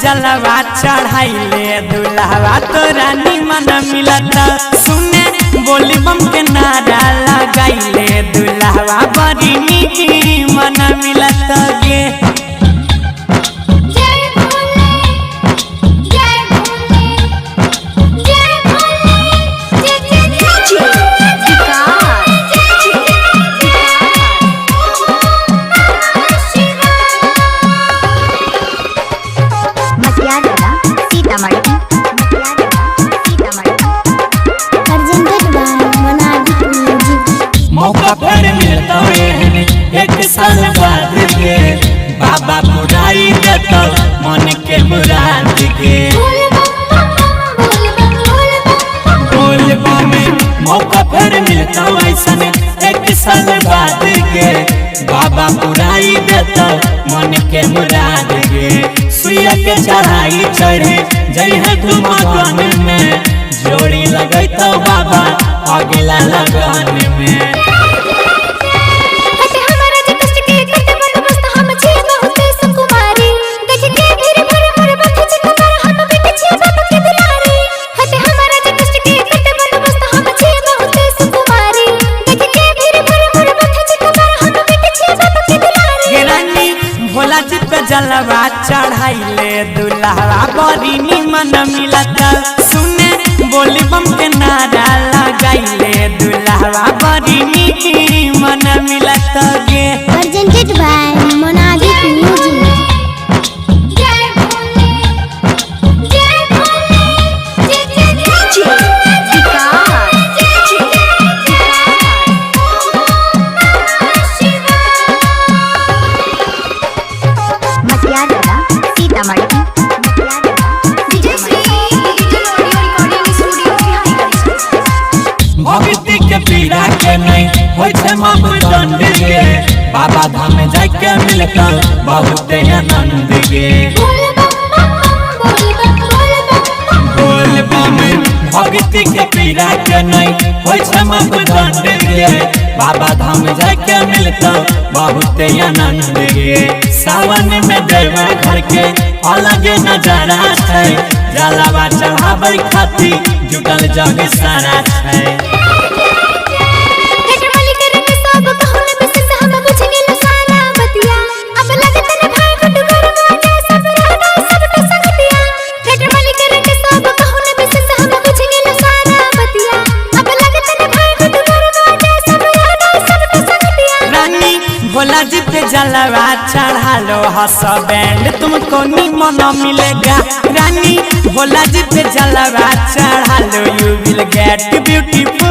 जलवा चढ़ाइले दुल्हवा तो रानी मन मिलता सुने बोली बम के नारा लगाइले दुल्हवा बड़ी मीठी मन मिलता गे। मौका पर मिलता है एक साल बाद के बाबा पुराई देता मन के मुराद के बोलबा में मौका पर मिलता ऐसा एक साल बाद के बाबा पुराई देता मन के मुराद के सुइया के चढ़ाई चढ़े जय है धुमगन में जोड़ी लगता बाबा अगला लगन में। भोला जी पे जलवा चढ़ाइले दुल्हवा बड़ी निमन मिलता सुने बोली बम के नारा लगाइले दुल्हवा बड़ी मीठी मन मिलता गे। प्रेजेंटेड बाय मोनालिक म्यूजिक। भक्ति के पीड़ा के नहीं होय छे मापदंड गे बाबा धाम जाके मिलता बहुत आनंद गे। बोलबा में भक्ति के पीड़ा के नहीं होय छे मापदंड गे बाबा धाम जाके मिलता बहुत आनंद गे। सावन में देवा घर के अलग नजारा है जलवा चढ़ावे खातिर जुटल जग सारा है। भोला जी पे जलवा चढ़ा लो हंस बैंड तुमको निमन मिलेगा रानी भोला जी पे जलवा चढ़ा लो यू विल गेट ब्यूटीफुल।